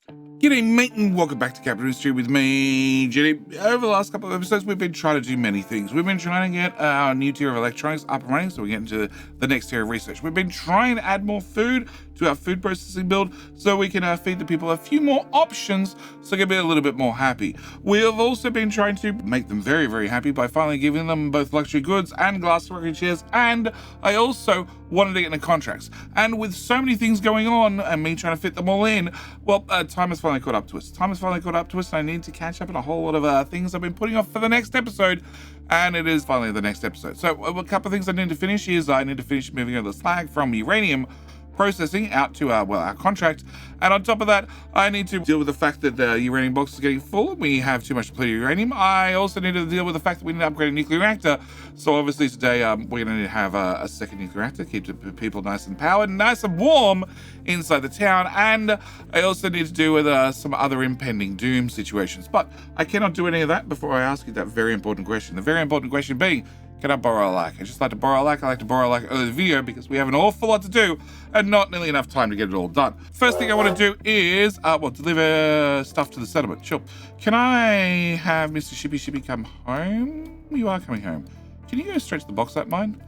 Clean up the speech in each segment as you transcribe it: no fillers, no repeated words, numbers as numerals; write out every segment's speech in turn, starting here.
G'day mate and welcome back to Capital History with me, Jenny. Over the last couple of episodes, we've been trying to do many things. We've been trying to get our new tier of electronics up and running so we get into the next tier of research. We've been trying to add more food to our food processing build so we can feed the people a few more options so they can be a little bit more happy. We have also been trying to make them very, very happy by finally giving them both luxury goods and glass rocking chairs, and I also wanted to get into contracts. And with so many things going on and me trying to fit them all in, well, time has finally caught up to us. And I need to catch up on a whole lot of things I've been putting off for the next episode, and it is finally the next episode. So a couple of things I need to finish is I need to finish moving over the slag from uranium processing out to our contract, and on top of that I need to deal with the fact that the uranium box is getting full and we have too much depleted uranium. I also need to deal with the fact that we need to upgrade a nuclear reactor, so obviously today we're going to need to have a second nuclear reactor, keep the people nice and powered, nice and warm inside the town, and I also need to deal with some other impending doom situations. But I cannot do any of that before I ask you that very important question. The very important question being, can I borrow a lac? I just like to borrow a lac. I like to borrow a lac early in the video because we have an awful lot to do and not nearly enough time to get it all done. First thing I want to do is, deliver stuff to the settlement. Sure. Can I have Mr. Shippy come home? You are coming home. Can you go straight to the bauxite mine?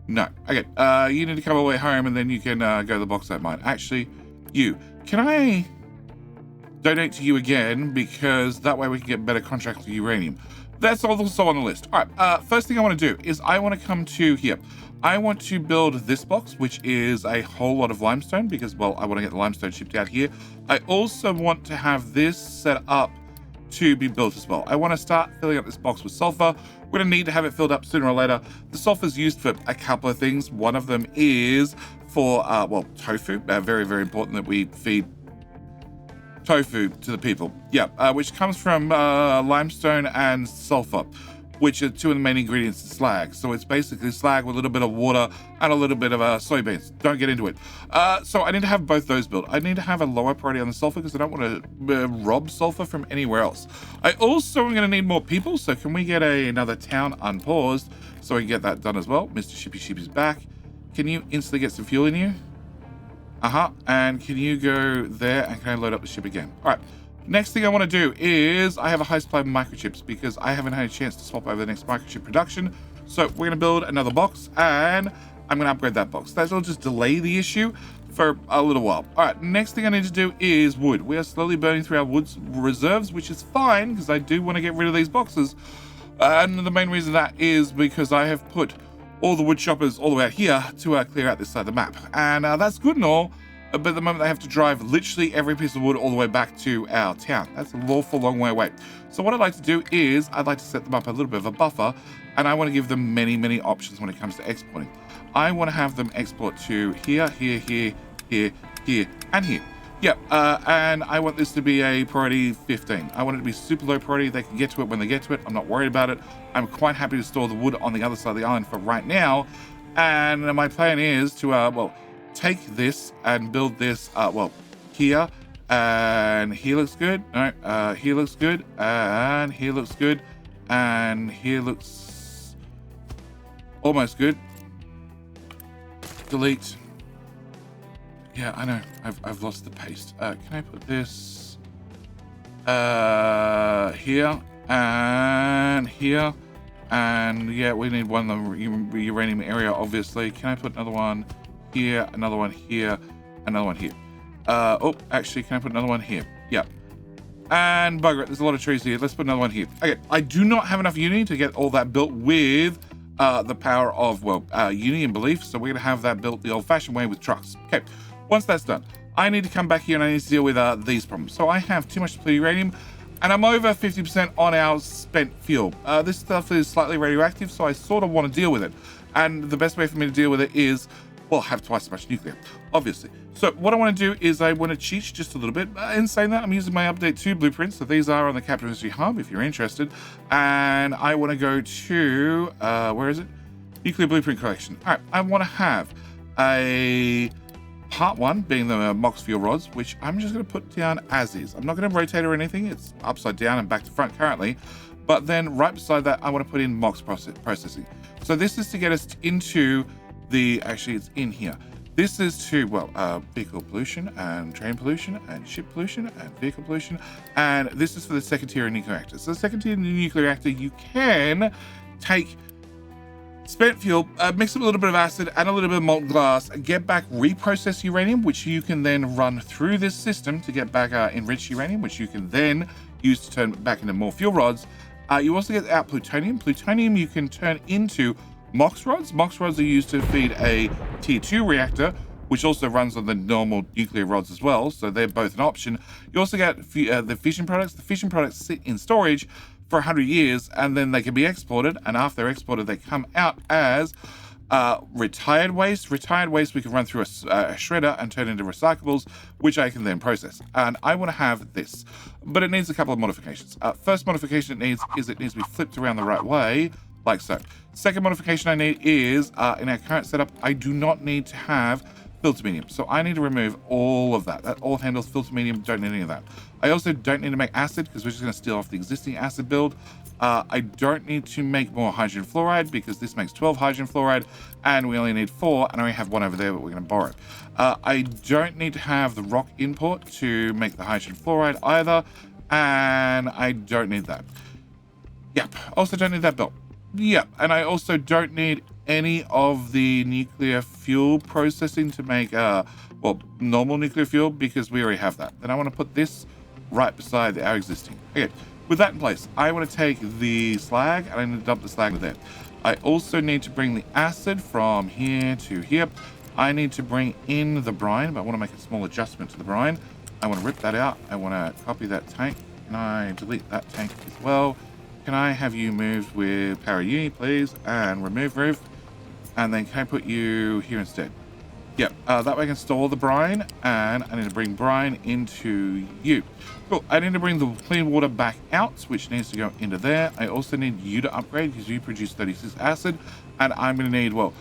No. Okay. You need to come all the way home and then you can go to the bauxite mine. Actually, can I donate to you again, because that way we can get better contracts for uranium. That's also on the list. All right, first thing I want to do is I want to come to here. I want to build this box, which is a whole lot of limestone because, well, I want to get the limestone shipped out here. I also want to have this set up to be built as well. I want to start filling up this box with sulfur. We're going to need to have it filled up sooner or later. The sulfur is used for a couple of things. One of them is for, tofu. Very, very important that we feed tofu to the people, which comes from limestone and sulfur, which are two of the main ingredients in slag. So it's basically slag with a little bit of water and a little bit of soybeans. Don't get into it. So I need to have both those built. I need to have a lower priority on the sulfur because I don't want to rob sulfur from anywhere else. I also am going to need more people, so can we get another town unpaused so we can get that done as well? Mr. Shippy's back. Can you instantly get some fuel in here? And can you go there and can I load up the ship again? All right. Next thing I want to do is I have a high supply of microchips because I haven't had a chance to swap over the next microchip production. So we're going to build another box and I'm going to upgrade that box. That'll just delay the issue for a little while. All right. Next thing I need to do is wood. We are slowly burning through our wood reserves, which is fine because I do want to get rid of these boxes. And the main reason that is because I have put all the wood choppers all the way out here to clear out this side of the map. And that's good and all, but at the moment they have to drive literally every piece of wood all the way back to our town. That's an awful long way away. So what I'd like to do is I'd like to set them up a little bit of a buffer, and I want to give them many, many options when it comes to exporting. I want to have them export to here, here, here, here, here, and here. And I want this to be a priority 15. I want it to be super low priority. They can get to it when they get to it. I'm not worried about it. I'm quite happy to store the wood on the other side of the island for right now. And my plan is to, take this and build this, here. And here looks good. No, here looks good. And here looks good. And here looks almost good. Delete. Yeah, I know. I've lost the paste. Can I put this here and here? And yeah, we need one in the uranium area, obviously. Can I put another one here, another one here, another one here? Actually, can I put another one here? Yeah. And bugger it, there's a lot of trees here. Let's put another one here. Okay, I do not have enough uni to get all that built with the power of, uni and belief. So we're going to have that built the old-fashioned way with trucks. Okay. Once that's done, I need to come back here and I need to deal with these problems. So I have too much depleted uranium and I'm over 50% on our spent fuel. This stuff is slightly radioactive, so I sort of want to deal with it. And the best way for me to deal with it is, have twice as much nuclear, obviously. So what I want to do is I want to cheat just a little bit. In saying that, I'm using my update 2 blueprints. So these are on the Capital History Hub, if you're interested. And I want to go to, where is it? Nuclear Blueprint Collection. All right, I want to have a part 1 being the MOX fuel rods, which I'm just going to put down as is. I'm not going to rotate or anything. It's upside down and back to front currently. But then right beside that, I want to put in MOX processing. So this is to get us into the, actually it's in here, This is to, well, vehicle pollution and train pollution and ship pollution and vehicle pollution. And this is for the second tier of nuclear reactor. So the second tier of nuclear reactor, you can take spent fuel, mix up a little bit of acid and a little bit of molten glass, get back reprocessed uranium, which you can then run through this system to get back enriched uranium, which you can then use to turn back into more fuel rods. You also get out plutonium. Plutonium you can turn into MOX rods. MOX rods are used to feed a tier 2 reactor, which also runs on the normal nuclear rods as well, so they're both an option. You also get the fission products. The fission products sit in storage for 100 years, and then they can be exported, and after they're exported, they come out as retired waste. Retired waste we can run through a shredder and turn into recyclables, which I can then process. And I want to have this, but it needs a couple of modifications. First modification it needs to be flipped around the right way, like so. Second modification I need is, in our current setup, I do not need to have filter medium. So I need to remove all of that. That all handles filter medium, don't need any of that. I also don't need to make acid because we're just going to steal off the existing acid build. I don't need to make more hydrogen fluoride because this makes 12 hydrogen fluoride and we only need 4, and I only have 1 over there, but we're going to borrow. I don't need to have the rock import to make the hydrogen fluoride either, and I don't need that. Yep, also don't need that belt. Yep, and I also don't need any of the nuclear fuel processing to make, well, normal nuclear fuel because we already have that. Then I want to put this right beside our existing. Okay, with that in place, I want to take the slag and I need to dump the slag there. I also need to bring the acid from here to here. I need to bring in the brine, but I want to make a small adjustment to the brine. I want to rip that out. I want to copy that tank. Can I delete that tank as well? Can I have you moved with power uni, please? And remove roof. And then can I put you here instead? Yep, that way I can store the brine, and I need to bring brine into you. Cool, I need to bring the clean water back out, which needs to go into there. I also need you to upgrade because you produce 36 acid, and I'm going to need, well,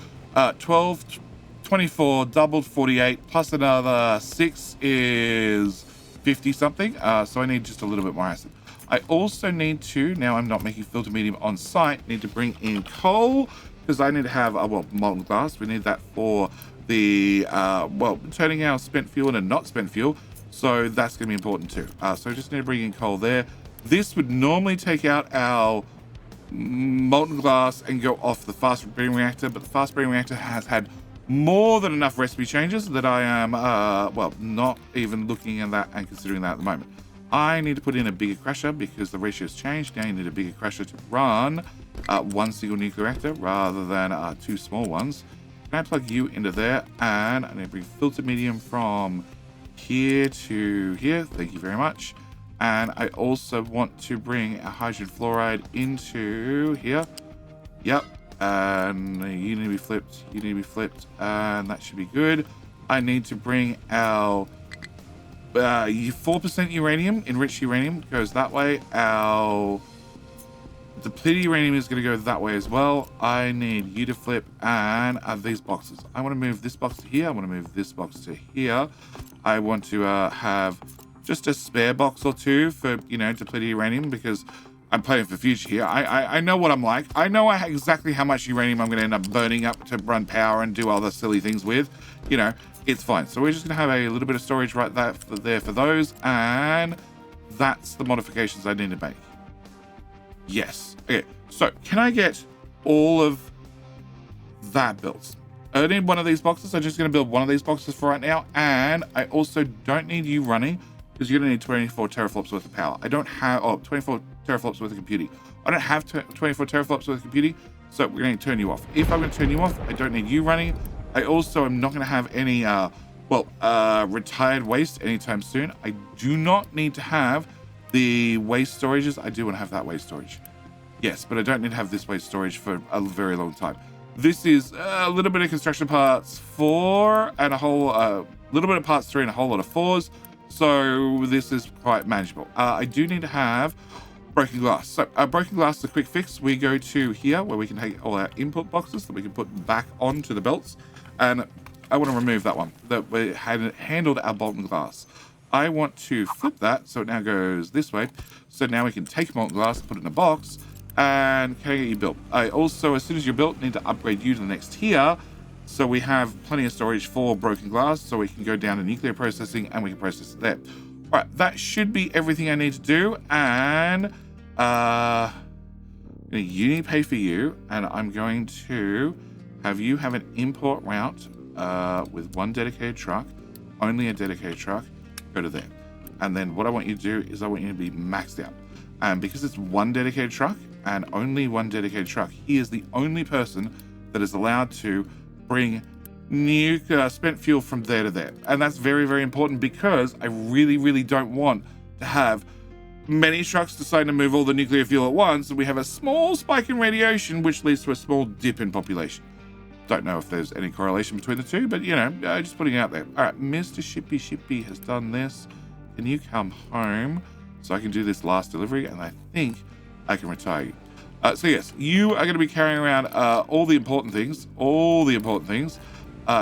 12, 24, doubled 48, plus another 6 is 50 something, so I need just a little bit more acid. I also need to, now I'm not making filter medium on site, need to bring in coal, because I need to have, well, molten glass. We need that for the, well, turning our spent fuel into not spent fuel. So that's going to be important too. So I just need to bring in coal there. This would normally take out our molten glass and go off the fast breeding reactor, but the fast breeding reactor has had more than enough recipe changes that I am, well, not even looking at that and considering that at the moment. I need to put in a bigger crusher because the ratio's changed. Now you need a bigger crusher to run one single nuclear reactor rather than 2 small ones. Can I plug you into there? And I need to bring filter medium from here to here. Thank you very much. And I also want to bring a hydrogen fluoride into here. Yep. And you need to be flipped. You need to be flipped. And that should be good. I need to bring our 4% uranium, enriched uranium, goes that way. Our depleted uranium is going to go that way as well. I need you to flip and these boxes. I want to move this box to here. I want to move this box to here. I want to have just a spare box or 2 for, you know, depleted uranium because I'm playing for future here. I know what I'm like. I know exactly how much uranium I'm going to end up burning up to run power and do other silly things with. You know, it's fine. So we're just going to have a little bit of storage right there for those. And that's the modifications I need to make. Yes. Okay. So can I get all of that built? I need one of these boxes. I'm just going to build one of these boxes for right now. And I also don't need you running because you're going to need 24 teraflops worth of power. I don't have, 24 teraflops worth of computing. I don't have 24 teraflops worth of computing. So we're going to turn you off. If I'm going to turn you off, I don't need you running. I also am not going to have any, retired waste anytime soon. I do not need to have the waste storages. I do want to have that waste storage. Yes, but I don't need to have this waste storage for a very long time. This is a little bit of construction parts 4 and a whole, little bit of parts 3 and a whole lot of 4s. So this is quite manageable. I do need to have broken glass. So broken glass is a quick fix. We go to here where we can take all our input boxes that we can put back onto the belts. And I want to remove that one that we had handled our molten glass. I want to flip that so it now goes this way. So now we can take molten glass and put it in a box. And can I get you built? I also, as soon as you're built, need to upgrade you to the next tier So we have plenty of storage for broken glass, so we can go down to nuclear processing and we can process it there. All right, that should be everything I need to do. And you need to pay for you, and I'm going to have you have an import route with one dedicated truck, only a dedicated truck, go to there. And then what I want you to do is I want you to be maxed out. And because it's one dedicated truck and only one dedicated truck, he is the only person that is allowed to bring new spent fuel from there to there. And that's very, very important because I really, really don't want to have many trucks deciding to move all the nuclear fuel at once, and we have a small spike in radiation, which leads to a small dip in population. Don't know if there's any correlation between the two, but, you know, just putting it out there. All right, Mr. Shippy has done this. Can you come home so I can do this last delivery? And I think I can retire you. So yes, you are going to be carrying around all the important things,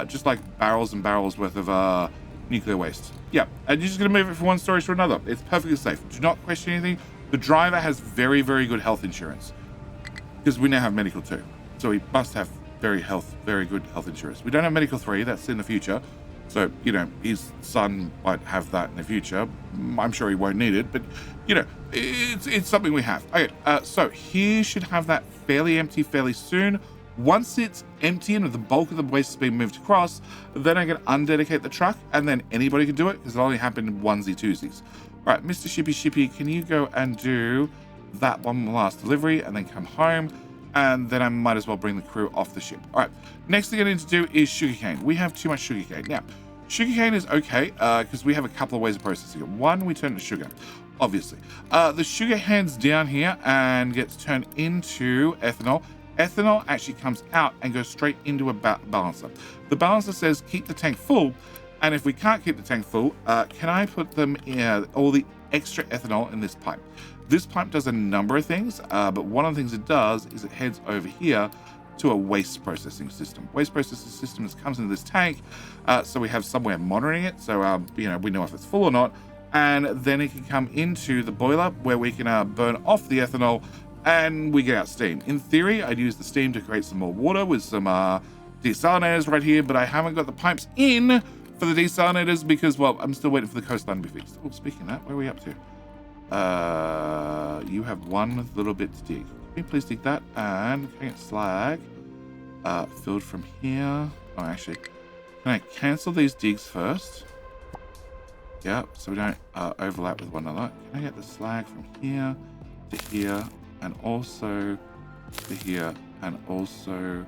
just like barrels and barrels worth of nuclear waste. Yeah, and you're just going to move it from one storage to another. It's perfectly safe. Do not question anything. The driver has very, very good health insurance because we now have medical 2. So he must have very good health insurance. We don't have medical 3. That's in the future. So, you know, his son might have that in the future. I'm sure he won't need it, but, you know, it's something we have. Okay, so he should have that fairly empty fairly soon. Once it's empty and the bulk of the waste has been moved across, then I can undedicate the truck, and then anybody can do it because it only happened in onesie-twosies. All right, Mr. Shippy, can you go and do that one last delivery and then come home? And then I might as well bring the crew off the ship. All right, next thing I need to do is sugarcane. We have too much sugarcane. Now, sugarcane is okay because we have a couple of ways of processing it. One, we turn it to sugar, obviously. The sugar hands down here and gets turned into ethanol. Ethanol actually comes out and goes straight into a balancer. The balancer says keep the tank full, and if we can't keep the tank full, can I put them all the extra ethanol in this pipe? This pipe does a number of things, but one of the things it does is it heads over here to a waste processing system. Waste processing system comes into this tank, so we have somewhere monitoring it, so you know, we know if it's full or not, and then it can come into the boiler where we can burn off the ethanol and we get out steam. In theory, I'd use the steam to create some more water with some desalinators right here, but I haven't got the pipes in for the desalinators because, well, I'm still waiting for the coastline to be fixed. Oh, speaking of that, where are we up to? You have one little bit to dig. Can you please dig that? And can I get slag filled from here? Oh, actually, can I cancel these digs first? Yeah, so we don't overlap with one another. Can I get the slag from here to here? And also to here, and also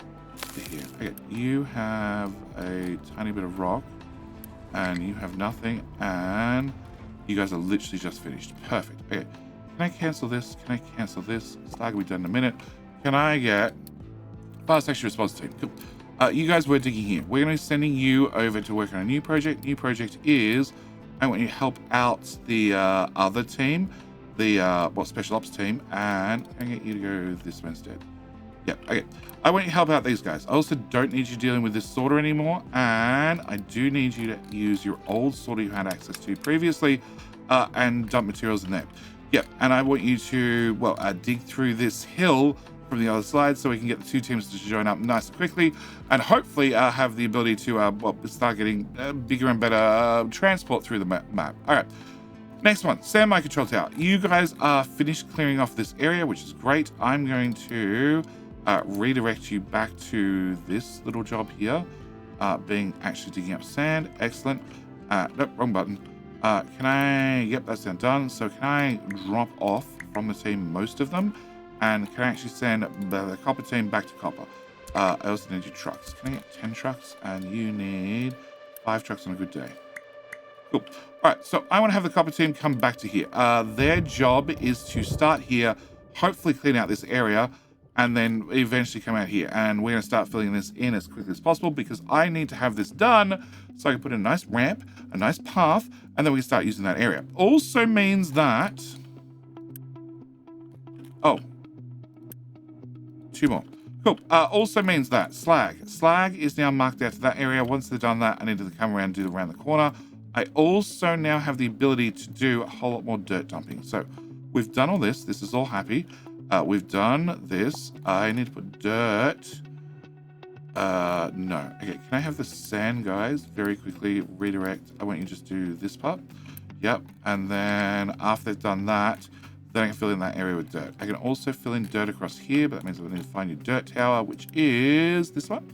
to here. Okay, you have a tiny bit of rock, and you have nothing, and you guys are literally just finished. Perfect. Okay, can I cancel this? Can I cancel this? Slag will be done in a minute. Can I get fast action response team? Cool. You guys were digging here. We're going to be sending you over to work on a new project. New project is I want you to help out the other team. The special ops team, and I get you to go this way instead. Yep, okay. I want you to help out these guys. I also don't need you dealing with this sorter anymore, and I do need you to use your old sorter you had access to previously and dump materials in there. Yep, and I want you to, well, dig through this hill from the other side so we can get the two teams to join up nice and quickly, and hopefully have the ability to start getting bigger and better transport through the map. All right. Next one, standby control tower. You guys are finished clearing off this area, which is great. I'm going to redirect you back to this little job here, being actually digging up sand. Excellent. Nope, wrong button. Yep, that's done. So can I drop off from the team most of them? And can I actually send the copper team back to copper? I also need your trucks. Can I get 10 trucks? And you need 5 trucks on a good day. Cool. All right, so I want to have the copper team come back to here. Their job is to start here, hopefully clean out this area, and then eventually come out here. And we're going to start filling this in as quickly as possible because I need to have this done so I can put in a nice ramp, a nice path, and then we can start using that area. Also means that... Oh. 2 more. Cool. Also means that slag. Slag is now marked out to that area. Once they've done that, I need to come around and do it around the corner. I also now have the ability to do a whole lot more dirt dumping. So we've done all this. This is all happy. We've done this. I need to put dirt No. Okay, can I have the sand, guys? Very quickly, redirect. I want you to just do this part. Yep, and then after they've done that, then I can fill in that area with dirt. I can also fill in dirt across here, but that means I need to find your dirt tower, which is this one.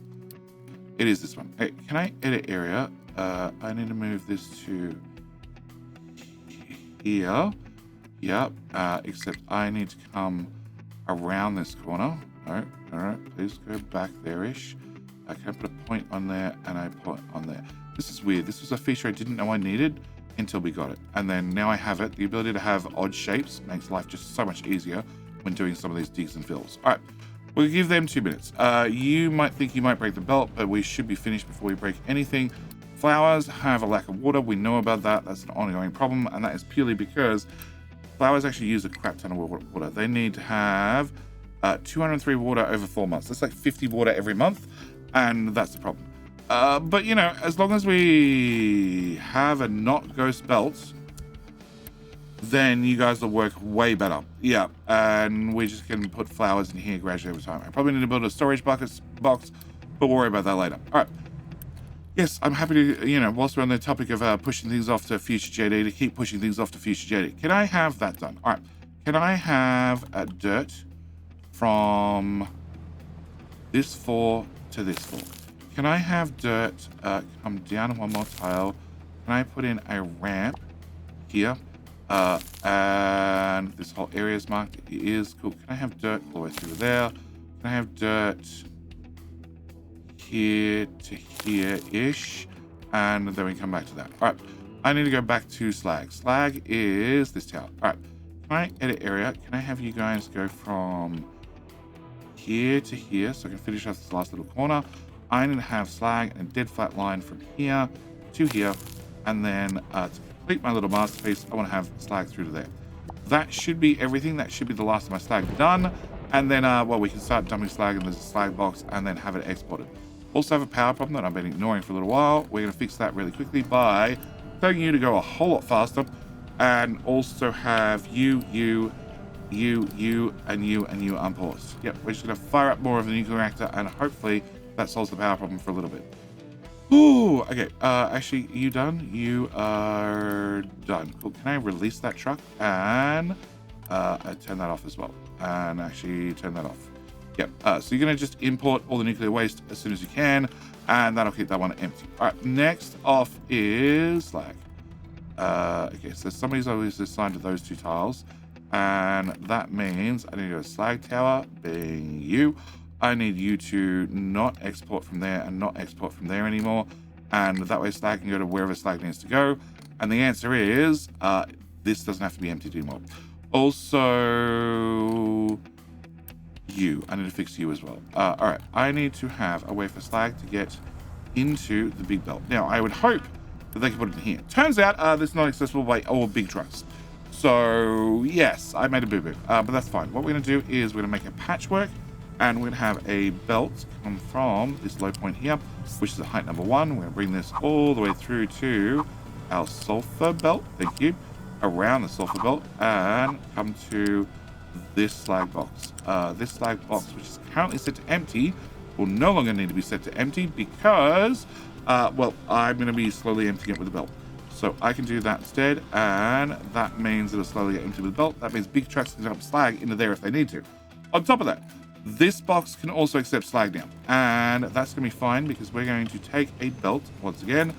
It is this one. Okay, can I edit area? I need to move this to here. Yep, except I need to come around this corner. All right, please go back there-ish. I can put a point on there and I put on there. This is weird. This was a feature I didn't know I needed until we got it. And then now I have it. The ability to have odd shapes makes life just so much easier when doing some of these digs and fills. All right, we'll give them 2 minutes. You might think you might break the belt, but we should be finished before we break anything. Flowers have a lack of water. We know about that. That's an ongoing problem. And that is purely because flowers actually use a crap ton of water. They need to have 203 water over 4 months. That's like 50 water every month. And that's the problem. But, you know, as long as we have a not ghost belt, then you guys will work way better. Yeah, and we just can put flowers in here gradually over time. I probably need to build a storage box, but we'll worry about that later. All right. Yes, I'm happy to, you know, whilst we're on the topic of pushing things off to future JD, to keep pushing things off to future JD. Can I have that done? All right. Can I have dirt from this floor to this floor? Can I have dirt come down one more tile? Can I put in a ramp here? And this whole area is marked. It is cool. Can I have dirt all the way through there? Can I have dirt here to here-ish? And then we come back to that. All right. I need to go back to slag. Slag is this tower. All right. Can I edit area? Can I have you guys go from here to here so I can finish off this last little corner? I need to have slag and a dead flat line from here to here, and then to complete my little masterpiece, I want to have slag through to there. That should be everything. That should be the last of my slag done, and then well, we can start dumping slag in this slag box and then have it exported. Also have a power problem that I've been ignoring for a little while. We're going to fix that really quickly by telling you to go a whole lot faster, and also have you unpaused. Yep, we're just going to fire up more of the nuclear reactor, and hopefully that solves the power problem for a little bit. Ooh, okay. Actually, you done? You are done. Cool. Can I release that truck and turn that off as well? And actually turn that off. Yep. So you're going to just import all the nuclear waste as soon as you can, and that'll keep that one empty. All right. Next off is slag. Okay. So somebody's always assigned to those 2 tiles, and that means I need to go to slag tower, being you. I need you to not export from there and not export from there anymore. And that way slag can go to wherever slag needs to go. And the answer is, this doesn't have to be emptied anymore. Also, I need to fix you as well. All right, I need to have a way for slag to get into the big belt. Now, I would hope that they can put it in here. Turns out, this is not accessible by all big trucks. So, yes, I made a boo-boo, but that's fine. What we're gonna do is we're gonna make a patchwork, and we're going to have a belt come from this low point here, which is the height number 1. We're going to bring this all the way through to our sulfur belt, thank you, around the sulfur belt, and come to this slag box. This slag box, which is currently set to empty, will no longer need to be set to empty because, well, I'm going to be slowly emptying it with the belt. So I can do that instead, and that means it'll slowly get emptied with the belt. That means big trucks can dump slag into there if they need to. On top of that, this box can also accept slag now, and that's going to be fine because we're going to take a belt once again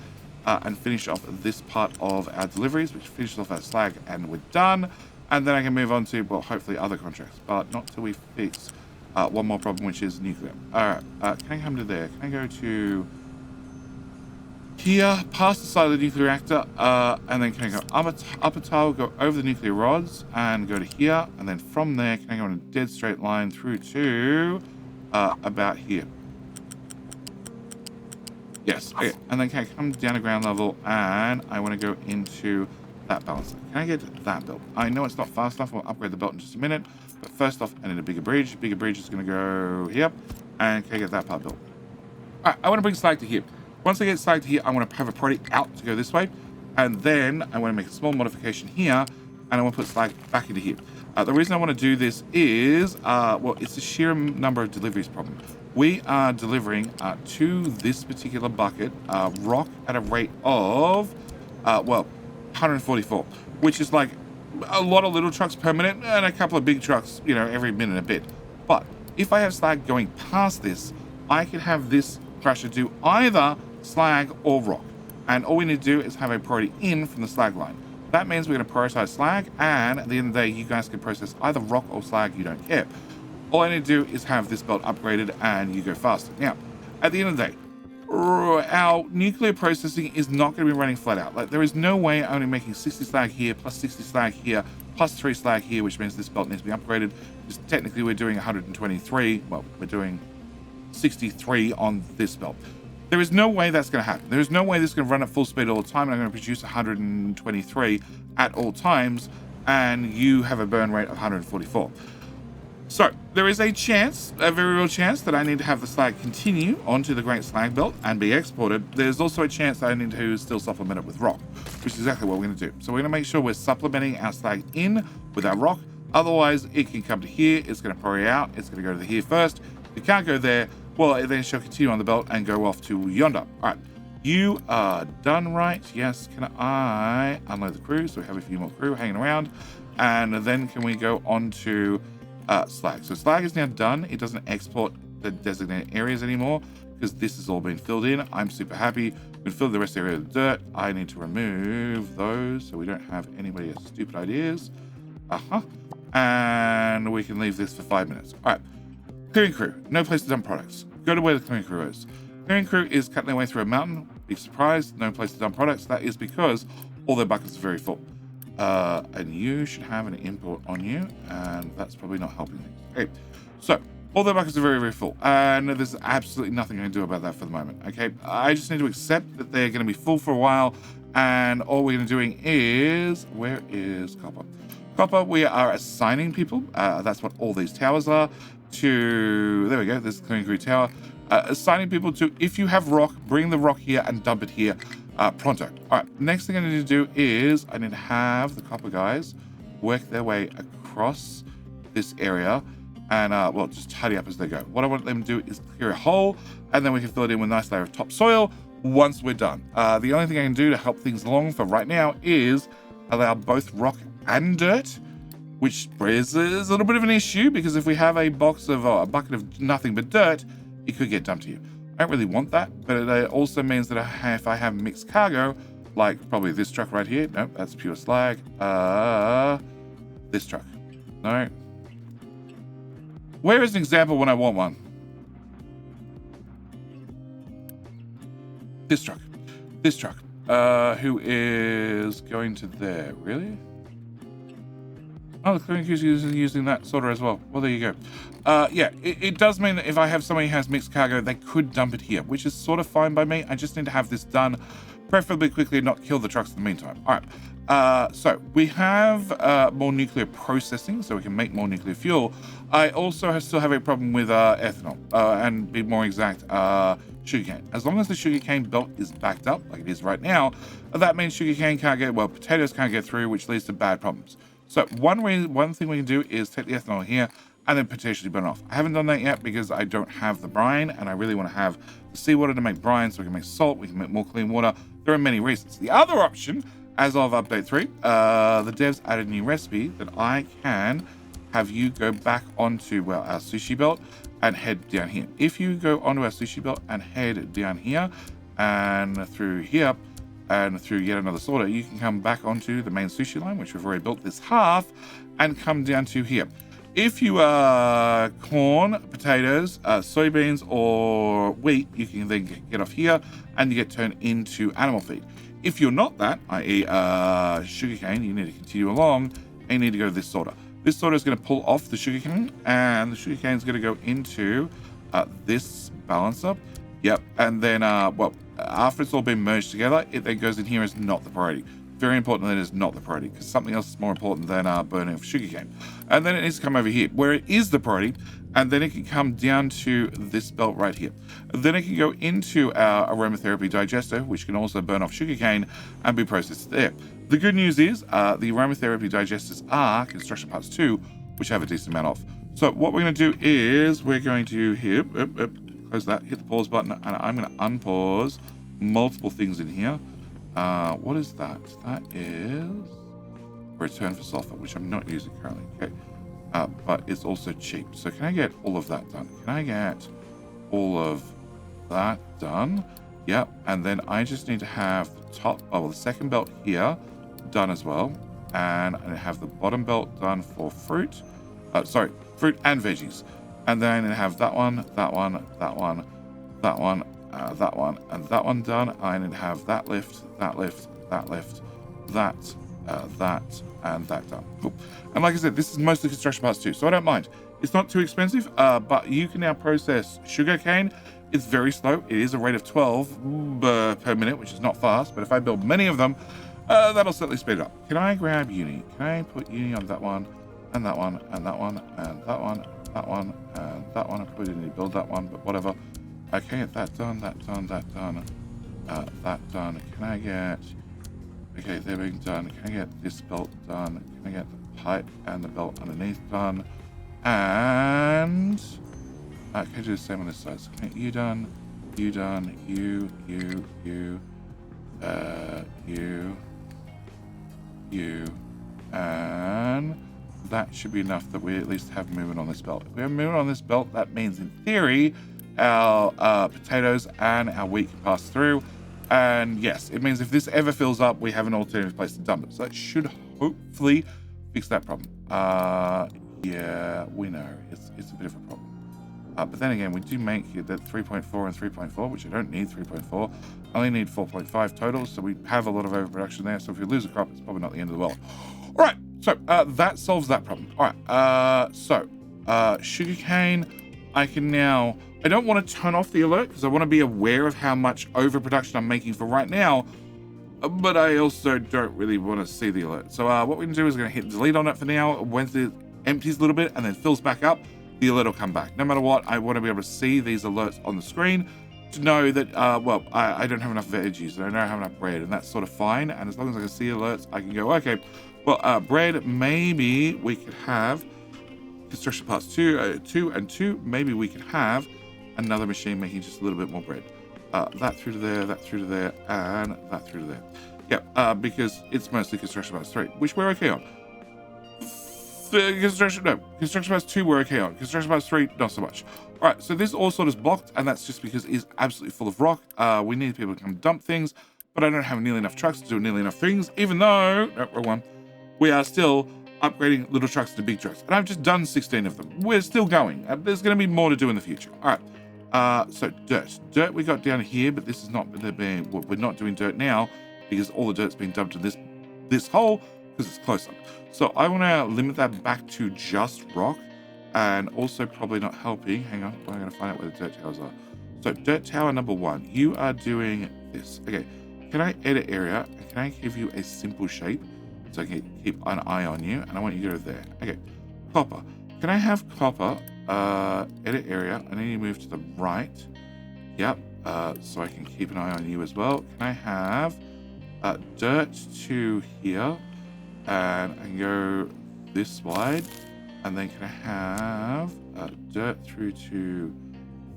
and finish off this part of our deliveries, which finishes off our slag, and we're done. And then I can move on to, well, hopefully other contracts, but not till we fix one more problem, which is nuclear. All right, can I come to there? Can I go to here, past the side of the nuclear reactor, and then can I go up a tile, go over the nuclear rods, and go to here, and then from there, can I go on a dead straight line through to about here? Yes, okay. And then can I come down to ground level, and I want to go into that balancer. Can I get that built? I know it's not fast enough. We'll upgrade the belt in just a minute, but first off, I need a bigger bridge. Bigger bridge is going to go here, and can I get that part built? All right, I want to bring slag to here. Once I get slag to here, I want to have a priority out to go this way, and then I want to make a small modification here, and I want to put slag back into here. The reason I want to do this is, well, it's the sheer number of deliveries problem. we are delivering to this particular bucket rock at a rate of, well, 144, which is like a lot of little trucks per minute and a couple of big trucks, you know, every minute a bit. But if I have slag going past this, I can have this crusher do either slag or rock. And all we need to do is have a priority in from the slag line. That means we're going to prioritize slag, and at the end of the day, you guys can process either rock or slag, you don't care. All I need to do is have this belt upgraded and you go faster. Now, at the end of the day, our nuclear processing is not going to be running flat out. Like, there is no way only making 60 slag here, plus 60 slag here, plus 3 slag here, which means this belt needs to be upgraded. Because technically we're doing 123. Well, we're doing 63 on this belt. There is no way that's going to happen. There is no way this is going to run at full speed all the time, and I'm going to produce 123 at all times, and you have a burn rate of 144. So there is a chance, a very real chance, that I need to have the slag continue onto the Great Slag Belt and be exported. There's also a chance that I need to still supplement it with rock, which is exactly what we're going to do. So we're going to make sure we're supplementing our slag in with our rock. Otherwise, it can come to here. It's going to priority out. It's going to go to here first. It can't go there. Well, it then shall continue on the belt and go off to yonder. All right. You are done, right? Yes. Can I unload the crew? So we have a few more crew hanging around. And then can we go on to slag? So slag is now done. It doesn't export the designated areas anymore because this has all been filled in. I'm super happy. We've filled the rest of the area with dirt. I need to remove those so we don't have anybody with stupid ideas. And we can leave this for 5 minutes. All right. Clearing crew. No place to dump products. Go to where the clearing crew is. Clearing crew is cutting their way through a mountain. Big surprise. No place to dump products. That is because all their buckets are very full. And you should have an import on you, and that's probably not helping things. Okay, so all their buckets are very, very full, and there's absolutely nothing I can do about that for the moment. Okay, I just need to accept that they're going to be full for a while, and all we're going to be doing is, where is copper? Copper, we are assigning people. That's what all these towers are. To, there we go, this is the clearing crew tower. Assigning people to, if you have rock, bring the rock here and dump it here. Pronto. All right, next thing I need to do is I need to have the copper guys work their way across this area and, well, just tidy up as they go. What I want them to do is clear a hole, and then we can fill it in with a nice layer of topsoil once we're done. The only thing I can do to help things along for right now is allow both rock and dirt, which is a little bit of an issue because if we have a box of a bucket of nothing but dirt, it could get dumped to you. I don't really want that, but it also means that if I have mixed cargo, like probably this truck right here, nope, that's pure slag. This truck, no. Where is an example when I want one? This truck, who is going to there, really? Oh, the clearing crew is using that sorter as well. Well, there you go. Yeah, it does mean that if I have somebody who has mixed cargo, they could dump it here, which is sort of fine by me. I just need to have this done preferably quickly and not kill the trucks in the meantime. All right. So we have more nuclear processing, so we can make more nuclear fuel. I also still have a problem with ethanol, and be more exact, sugarcane. As long as the sugarcane belt is backed up, like it is right now, that means sugarcane can't get, well, potatoes can't get through, which leads to bad problems. So one thing we can do is take the ethanol here and then potentially burn off. I haven't done that yet because I don't have the brine, and I really want to have the seawater to make brine so we can make salt, we can make more clean water. There are many reasons. The other option, as of update 3, the devs added a new recipe that I can have you go back onto, well, our sushi belt and head down here. If you go onto our sushi belt and head down here and through here, and through yet another sorter, you can come back onto the main sushi line, which we've already built this half, and come down to here. If you are corn, potatoes, soybeans, or wheat, you can then get off here, and you get turned into animal feed. If you're not that, i.e. sugarcane, you need to continue along, and you need to go to this sorter. This sorter is going to pull off the sugarcane, and the sugarcane is going to go into this balancer. Yep, and then, well, after it's all been merged together, it then goes in here as not the priority. Very important that it is not the priority, because something else is more important than burning of sugarcane. And then it needs to come over here, where it is the priority, and then it can come down to this belt right here. Then it can go into our aromatherapy digester, which can also burn off sugarcane and be processed there. The good news is the aromatherapy digesters are construction parts 2, which have a decent amount of. So what we're going to do is we're going to here, close that, hit the pause button, and I'm going to unpause multiple things in here. What is that? That is return for sulfur, which I'm not using currently. Okay, but it's also cheap. So can I get all of that done? Can I get all of that done? Yep. And then I just need to have the top, the second belt here done as well, and I have the bottom belt done for fruit. Sorry, fruit and veggies. And then I have that one, that one, that one, that one, that one, and that one done. I need to have that lift, that lift, that lift, that, that, and that done. Cool. And like I said, this is mostly construction parts too, so I don't mind. It's not too expensive, but you can now process sugarcane. It's very slow. It is a rate of 12 per minute, which is not fast, but if I build many of them, that'll certainly speed it up. Can I grab uni? Can I put uni on that one, and that one, and that one, and that one, that one, and that one? I probably didn't need to build that one, but whatever. I can get that done, that done, that done, that done. Can I get... Okay, they're being done. Can I get this belt done? Can I get the pipe and the belt underneath done? And... can I do the same on this side? So can I get you done, you done, you, and that should be enough that we at least have movement on this belt. If we have movement on this belt, that means in theory our potatoes and our wheat can pass through. And yes, it means if this ever fills up, we have an alternative place to dump it. So that should hopefully fix that problem. Yeah, we know it's a bit of a problem. But then again, we do make here that 3.4 and 3.4, which I don't need 3.4. I only need 4.5 total, so we have a lot of overproduction there. So if we lose a crop, it's probably not the end of the world. All right, so that solves that problem. All right, sugarcane, I can now... I don't want to turn off the alert because I want to be aware of how much overproduction I'm making for right now, but I also don't really want to see the alert. So what we're going to do is we're going to hit delete on it for now. Once it empties a little bit and then fills back up, the alert will come back. No matter what, I want to be able to see these alerts on the screen to know that, I don't have enough veggies and I don't have enough bread, and that's sort of fine. And as long as I can see alerts, I can go, okay, well, bread, maybe we could have construction parts 2 and 2. Maybe we could have another machine making just a little bit more bread. That through to there, that through to there, and that through to there. Yep, because it's mostly construction parts 3, which we're okay on. Construction parts 2 we're okay on. Construction parts 3, not so much. All right, so this all sort of blocked, and that's just because it's absolutely full of rock. We need people to come dump things, but I don't have nearly enough trucks to do nearly enough things, even though, no, wrong one, we are still upgrading little trucks to big trucks. And I've just done 16 of them. We're still going. There's going to be more to do in the future. All right, so dirt we got down here, but this is not, we're not doing dirt now because all the dirt's being dumped in this hole because it's closer. So I want to limit that back to just rock, and also probably not helping. Hang on, I'm going to find out where the dirt towers are. So dirt tower number 1, you are doing this. Okay, can I edit area? Can I give you a simple shape so I can keep an eye on you? And I want you to go there. Okay, copper. Can I have copper? Edit area. I need to move to the right. Yep. So I can keep an eye on you as well. Can I have dirt to here? And I can go this wide, and then can I have dirt through to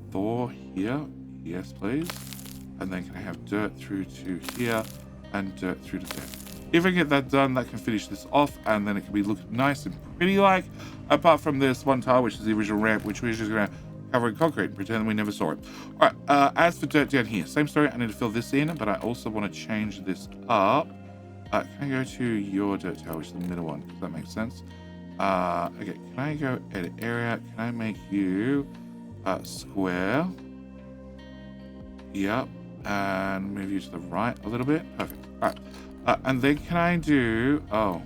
Thor here? Yes, please. And then can I have dirt through to here and dirt through to there? If I get that done, that can finish this off, and then it can be looking nice and pretty like, apart from this one tile, which is the original ramp, which we're just going to cover in concrete and pretend we never saw it. All right, as for dirt down here, same story. I need to fill this in, but I also want to change this up. Can I go to your dirt tower, which is the middle one? Does that make sense? Okay, can I go edit area? Can I make you square? Yep. And move you to the right a little bit. Perfect. All right. And then can I do... Oh.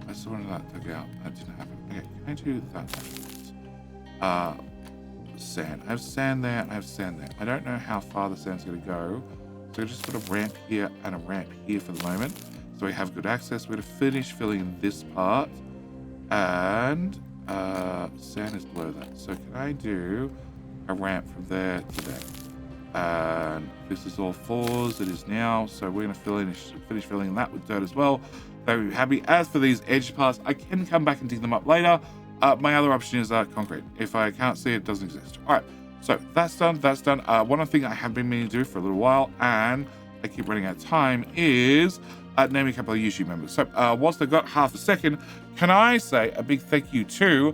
I saw one of that dug out. That didn't happen. Okay, can I do that? Sand. I have sand there, and I have sand there. I don't know how far the sand's going to go. So I just put a ramp here and a ramp here for the moment. So we have good access. We're going to finish filling this part. And sand is below that. So can I do a ramp from there to there? And this is all 4s. It is now. So we're going to finish filling that with dirt as well. They would be happy. As for these edge parts, I can come back and dig them up later. My other option is concrete. If I can't see it, it doesn't exist. All right, so that's done. That's done. One thing I have been meaning to do for a little while, and I keep running out of time, is name a couple of YouTube members. So whilst I've got half a second, can I say a big thank you to,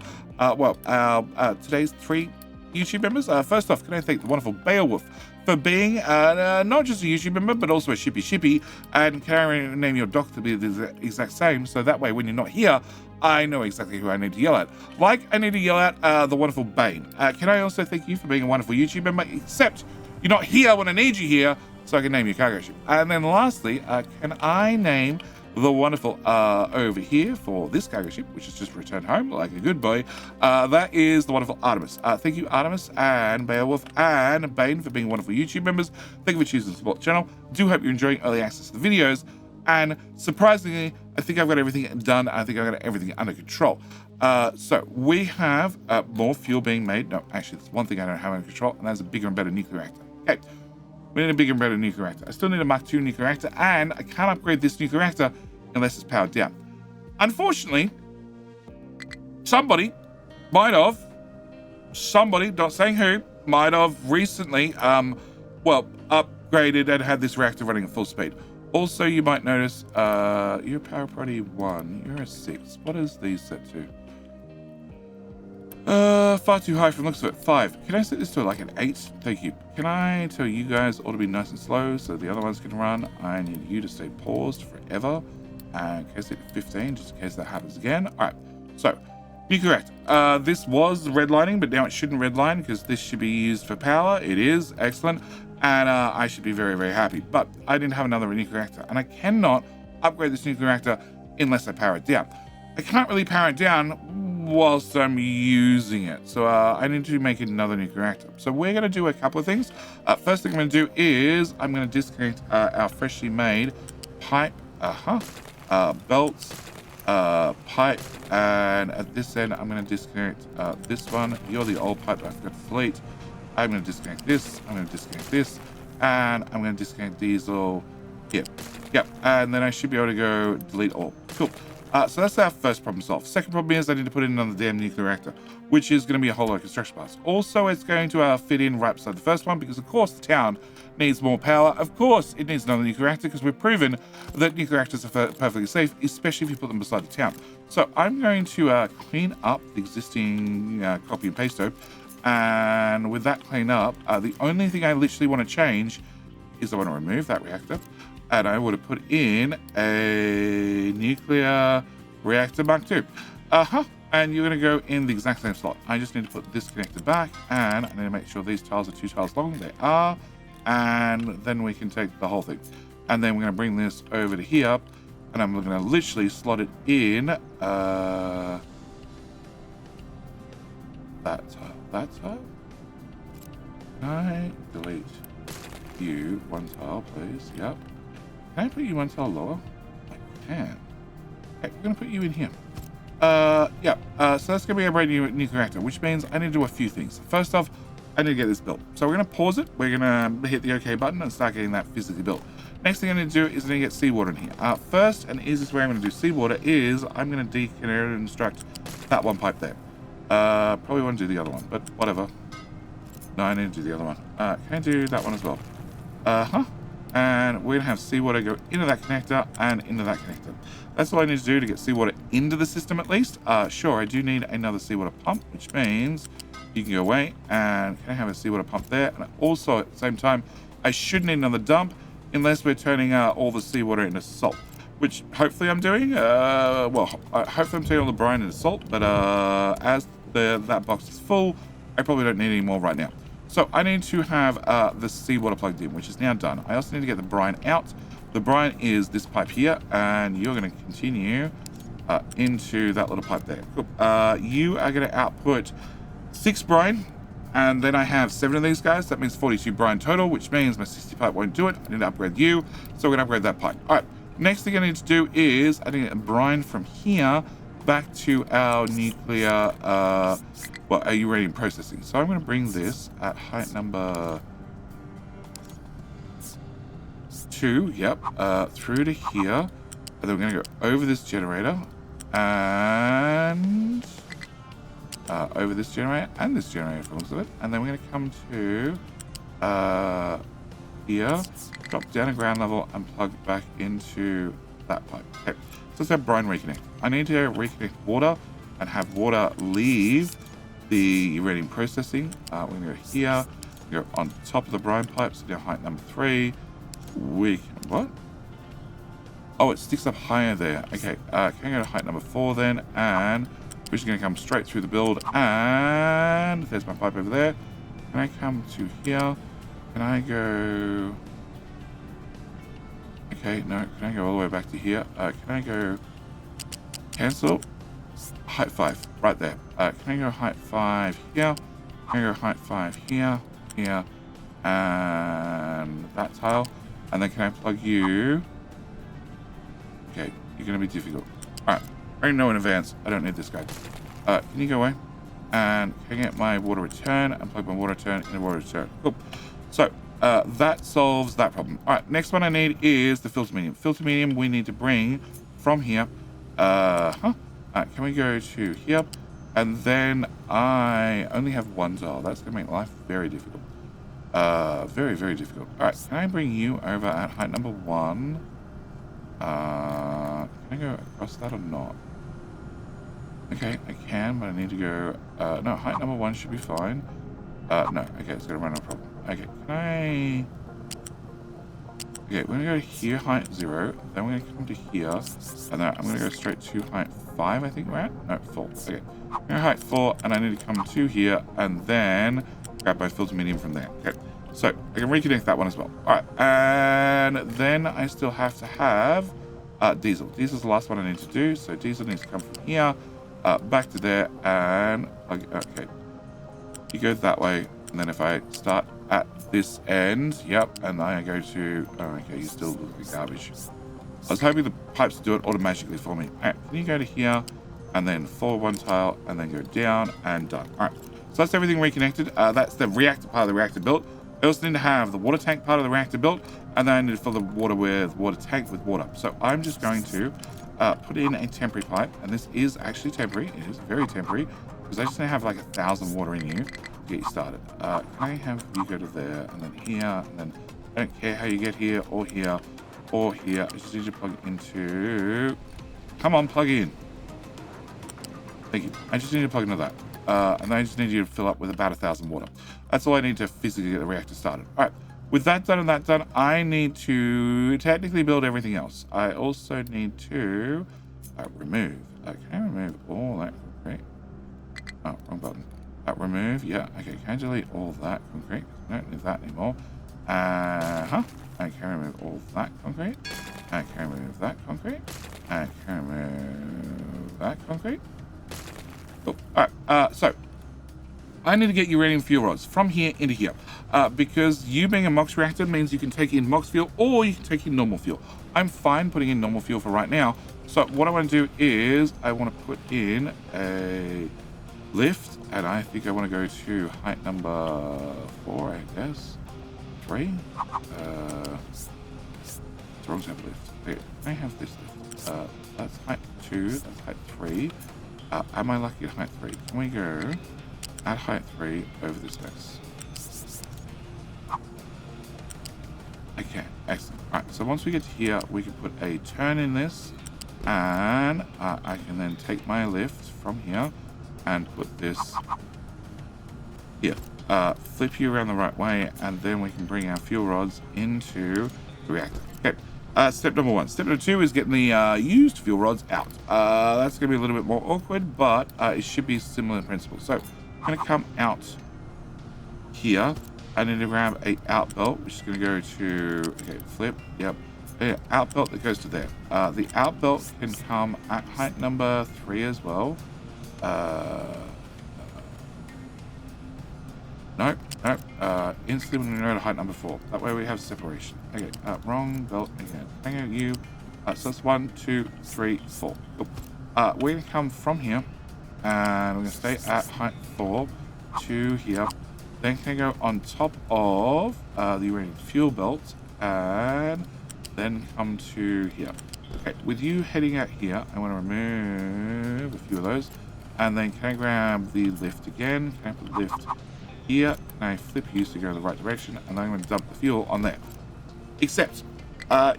today's 3 YouTube members. First off, can I thank the wonderful Beowulf for being not just a YouTube member, but also a shippy. And can I name your dog to be the exact same, so that way when you're not here, I know exactly who I need to yell at. Like, I need to yell at the wonderful Bane. Can I also thank you for being a wonderful YouTube member, except you're not here when I need you here, so I can name your cargo ship. And then lastly, can I name the wonderful over here for this cargo ship, which has just returned home like a good boy. That is the wonderful Artemis. Thank you, Artemis and Beowulf and Bane, for being wonderful YouTube members. Thank you for choosing to support the channel. Do hope you're enjoying early access to the videos. And surprisingly, I think I've got everything done. I think I've got everything under control. So we have more fuel being made. No, actually, there's one thing I don't have under control, and that's a bigger and better nuclear reactor. Okay. We need a bigger and better nuclear reactor. I still need a Mark II nuclear reactor, and I can't upgrade this nuclear reactor unless it's powered down. Unfortunately, somebody, not saying who, might have recently, upgraded and had this reactor running at full speed. Also, you might notice, you're a power priority 1, you're a 6. What is these set to? Far too high from the looks of it. 5. Can I set this to like an 8? Thank you. Can I tell you guys all to be nice and slow so the other ones can run? I need you to stay paused forever. And in case it's 15, just in case that happens again. All right. So, nuclear reactor. This was redlining, but now it shouldn't redline because this should be used for power. It is. Excellent. And I should be very, very happy. But I didn't have another nuclear reactor, and I cannot upgrade this nuclear reactor unless I power it down. I can't really power it down whilst I'm using it. So I need to make another nuclear reactor. So we're going to do a couple of things. First thing I'm going to do is I'm going to disconnect our freshly made pipe, belts, pipe, and at this end I'm going to disconnect this one. You're the old pipe I've got fleet. I'm going to disconnect this, I'm going to disconnect this, and I'm going to disconnect these all here. Yep, and then I should be able to go delete all. Cool. So that's our first problem solved. Second problem is I need to put in another damn nuclear reactor, which is going to be a whole lot of construction parts. Also, it's going to fit in right beside the first one because, of course, the town needs more power. Of course, it needs another nuclear reactor because we've proven that nuclear reactors are perfectly safe, especially if you put them beside the town. So I'm going to clean up the existing copy and paste dope. And with that cleaned up, the only thing I literally want to change is I want to remove that reactor, and I would have put in a nuclear reactor Mark II. And you're going to go in the exact same slot. I just need to put this connector back, and I need to make sure these tiles are 2 tiles long. They are. And then we can take the whole thing. And then we're going to bring this over to here, and I'm going to literally slot it in that tile. That tile? Can I delete you 1 tile, please? Yep. Can I put you 1 tile lower? I can. Okay, we're going to put you in here. So that's going to be a brand new nuclear reactor, which means I need to do a few things. First off, I need to get this built. So we're going to pause it. We're going to hit the OK button and start getting that physically built. Next thing I need to do is I need to get seawater in here. First, and easiest way I'm going to do seawater is I'm going to deconstruct that one pipe there. Probably want to do the other one, but whatever. No, I need to do the other one. Can I do that one as well? And we're going to have seawater go into that connector and into that connector. That's all I need to do to get seawater into the system at least. Sure, I do need another seawater pump, which means you can go away. And can I have a seawater pump there? And also, at the same time, I should need another dump unless we're turning all the seawater into salt, which hopefully I'm doing. Hopefully I'm turning all the brine into salt, but as that box is full, I probably don't need any more right now. So I need to have the seawater plugged in, which is now done. I also need to get the brine out. The brine is this pipe here, and you're going to continue into that little pipe there. Cool. You are going to output 6 brine, and then I have 7 of these guys. That means 42 brine total, which means my 60 pipe won't do it. I need to upgrade you, so we're going to upgrade that pipe. All right. Next thing I need to do is I need to brine from here back to our nuclear, are you ready in processing? So I'm going to bring this at height number 2, through to here. And then we're going to go over this generator and over this generator and this generator for the looks of it. And then we're going to come to here, drop down to ground level and plug back into that pipe. Okay, so let's have brine reconnect. I need to reconnect water and have water leave the uranium processing. We're going to go here, go on top of the brine pipe, so now height number 3. We can, what? Oh, it sticks up higher there. Okay, can I go to height number 4 then? And we're just going to come straight through the build. And there's my pipe over there. Can I come to here? Can I go... Okay, no. Can I go all the way back to here? Can I go... Cancel? Height 5, right there. Can I go height 5 here? Can I go height 5 here? Here. And that tile. And then can I plug you... Okay, you're going to be difficult. Alright, I already know in advance. I don't need this guy. Can you go away? And can I get my water return and plug my water return in the water return? Cool. So, that solves that problem. Alright, next one I need is the filter medium. Filter medium we need to bring from here. Can we go to here? And then I only have one tile. That's going to make life very difficult. Very, very difficult. Alright, can I bring you over at height number 1? Can I go across that or not? Okay, I can, but I need to go... no, height number 1 should be fine. No, okay, it's going to run no problem. Okay, can I... Okay, we're going to go here, height 0. Then we're going to come to here. And then I'm going to go straight to height 5, I think we're at? No, 4. Okay. I'm going to height 4, and I need to come to here, and then grab my filter medium from there. Okay. So, I can reconnect that one as well. Alright, and then I still have to have diesel. Diesel's the last one I need to do, so diesel needs to come from here, back to there, and... Okay. You go that way, and then if I start at this end, yep, and I go to... Oh, okay, you still look like garbage. I was hoping the pipes would do it automatically for me. Alright, can you go to here, and then forward 1 tile, and then go down, and done. Alright, so that's everything reconnected. That's the reactor part of the reactor built. I also need to have the water tank part of the reactor built, and then I need to fill the water with water tank with water. So I'm just going to put in a temporary pipe, and this is actually temporary. It is very temporary, because I just need to have like 1,000 water in you to get you started. Can I have you go to there, and then here, and then I don't care how you get here, or here, or here. I just need to plug into... Come on, plug in. Thank you. I just need to plug into that. And then I just need you to fill up with about 1,000 water. That's all I need to physically get the reactor started. All right, with that done and that done, I need to technically build everything else. I also need to remove. Can I remove all that concrete? Oh, wrong button. Remove, yeah. Okay, can I delete all that concrete? I don't need that anymore. I can remove all that concrete. I can remove that concrete. I can remove that concrete. Cool. Alright, so I need to get uranium fuel rods from here into here. Because you being a MOX reactor means you can take in MOX fuel or you can take in normal fuel. I'm fine putting in normal fuel for right now. So what I want to do is I want to put in a lift, and I think I want to go to height number 4, I guess. 3? It's the wrong type of lift. Okay, I have this lift. That's height 2, that's height 3. Am I lucky at height 3? Can we go at height 3 over this mess? Okay, excellent. Alright, so once we get to here, we can put a turn in this, and I can then take my lift from here and put this here. Flip you around the right way, and then we can bring our fuel rods into the reactor. Okay. Step number 1. Step number 2 is getting the used fuel rods out. That's going to be a little bit more awkward, but it should be similar in principle. So I'm going to come out here. I need to grab a out belt, which is going to go to, okay, flip, yep. Out belt that goes to there. The out belt can come at height number 3 as well. Nope. Instantly we're going to go to height number 4. That way we have separation. Okay, wrong belt again. Hang on, you. So that's 1, 2, 3, 4. Cool. We're going to come from here, and we're going to stay at height 4 to here. Then can I go on top of the uranium fuel belt, and then come to here. Okay, with you heading out here, I want to remove a few of those. And then can I grab the lift again? Can I put the lift here? Can I flip you so you go in the right direction? And then I'm going to dump the fuel on there. Except,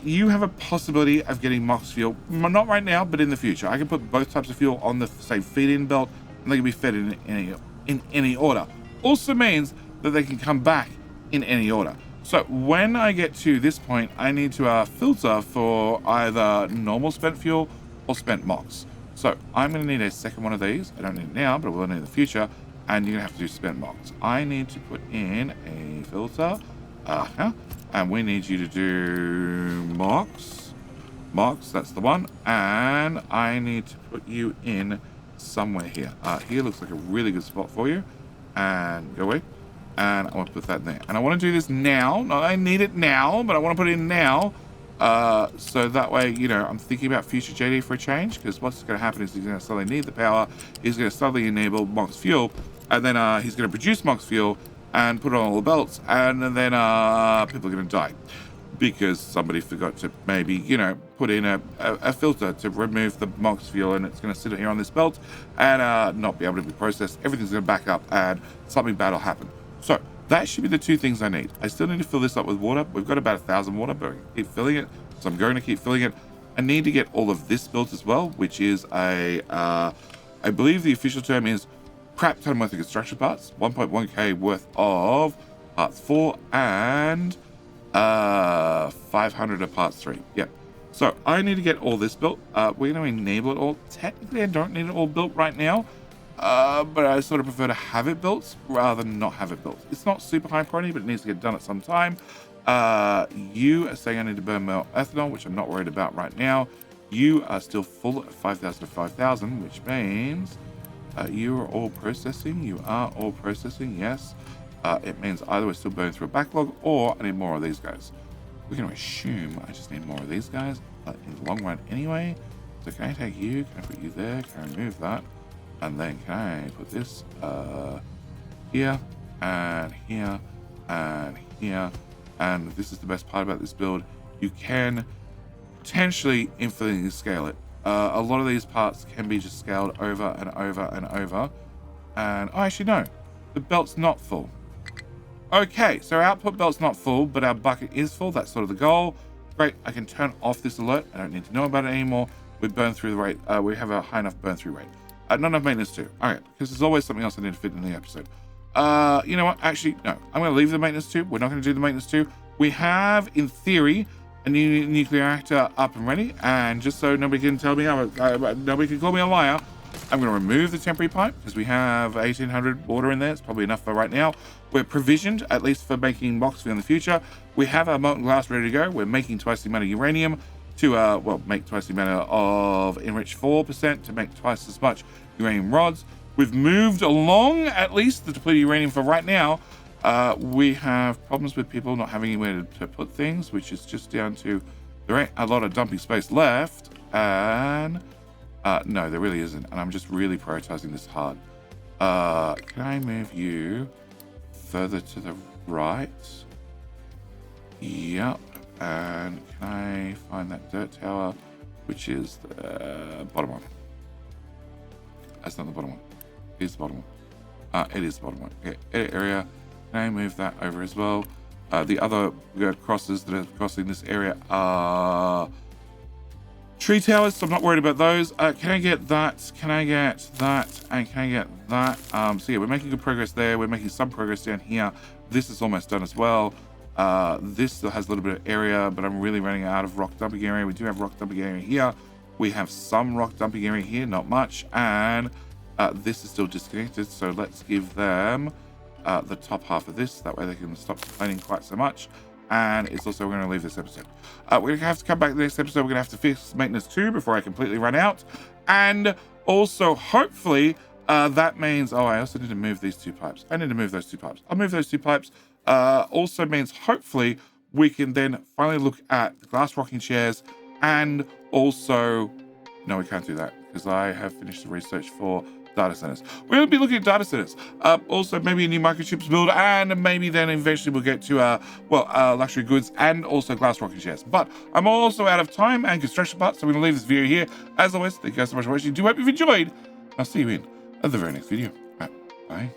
you have a possibility of getting Mox fuel. Not right now, but in the future. I can put both types of fuel on the same feed-in belt, and they can be fed in any order. Also means that they can come back in any order. So when I get to this point, I need to filter for either normal spent fuel or spent Mox. So I'm going to need a second one of these. I don't need it now, but I will need it in the future. And you're going to have to do spent Mox. I need to put in a filter. And we need you to do Mox. Mox, that's the one. And I need to put you in somewhere here. Here looks like a really good spot for you. And go away. And I want to put that in there. And I want to do this now. No, I need it now, but I want to put it in now. So that way, you know, I'm thinking about future JD for a change, because what's going to happen is he's going to suddenly need the power. He's going to suddenly enable Mox fuel. And then he's going to produce Mox fuel and put it on all the belts. And then people are going to die because somebody forgot to maybe, you know, put in a filter to remove the Mox fuel, and it's going to sit here on this belt and not be able to be processed. Everything's going to back up and something bad will happen. So that should be the two things I need. I still need to fill this up with water. We've got about 1,000 water, but I can keep filling it. So I'm going to keep filling it. I need to get all of this built as well, which is I believe the official term is crap ton worth of construction parts, 1.1k worth of parts 4 and 500 of parts 3. Yep. So I need to get all this built. We're going to enable it all. Technically, I don't need it all built right now. But I sort of prefer to have it built rather than not have it built. It's not super high priority, but it needs to get done at some time. You are saying I need to burn more ethanol, which I'm not worried about right now. You are still full at 5,000 to 5,000, which means you are all processing. You are all processing, yes. It means either we're still burning through a backlog or I need more of these guys. We're going to assume I just need more of these guys in the long run anyway. So can I take you? Can I put you there? Can I remove that? And then can I put this here and here and here? And this is the best part about this build. You can potentially infinitely scale it. A lot of these parts can be just scaled over and over and over. And oh, actually no, the belt's not full. Okay, so our output belt's not full, but our bucket is full. That's sort of the goal. Great, I can turn off this alert. I don't need to know about it anymore. We burn through the rate. We have a high enough burn through rate. Not enough maintenance too. All right, because there's always something else I need to fit in the episode. You know what? Actually, no. I'm going to leave the maintenance too. We're not going to do the maintenance too. We have, in theory, a new nuclear reactor up and ready. And just so nobody can tell me, nobody can call me a liar, I'm going to remove the temporary pipe because we have 1,800 water in there. It's probably enough for right now. We're provisioned, at least for making Mox fuel in the future. We have our molten glass ready to go. We're making twice the amount of uranium to make twice the amount of enriched 4% to make twice as much uranium rods. We've moved along at least the depleted uranium for right now. We have problems with people not having anywhere to put things, which is just down to there ain't a lot of dumping space left. And no, there really isn't. And I'm just really prioritizing this hard. Can I move you further to the right? Yep. And can I find that dirt tower, which is the bottom one? That's not the bottom one. It is the bottom one. It is the bottom one. Okay, edit area. Can I move that over as well? The other crosses that are crossing this area are tree towers, so I'm not worried about those. Can I get that? Can I get that? And can I get that? So yeah, we're making good progress there. We're making some progress down here. This is almost done as well. This still has a little bit of area, but I'm really running out of rock dumping area. We do have rock dumping area here. We have some rock dumping area here, not much. And this is still disconnected, so let's give them the top half of this. That way they can stop complaining quite so much. And it's also, we're going to leave this episode. We're going to have to come back to the next episode. We're going to have to fix maintenance 2 before I completely run out. And also, hopefully, that means, oh, I also need to move these 2 pipes. I need to move those 2 pipes. I'll move those 2 pipes. Also means, hopefully, we can then finally look at the glass rocking chairs. And also, no, we can't do that because I have finished the research for data centers. We're going to be looking at data centers. Also, maybe a new microchips build, and maybe then eventually we'll get to, luxury goods and also glass rocket shares. But I'm also out of time and construction parts, so we're going to leave this video here. As always, thank you guys so much for watching. Do hope you've enjoyed. I'll see you in the very next video. Bye.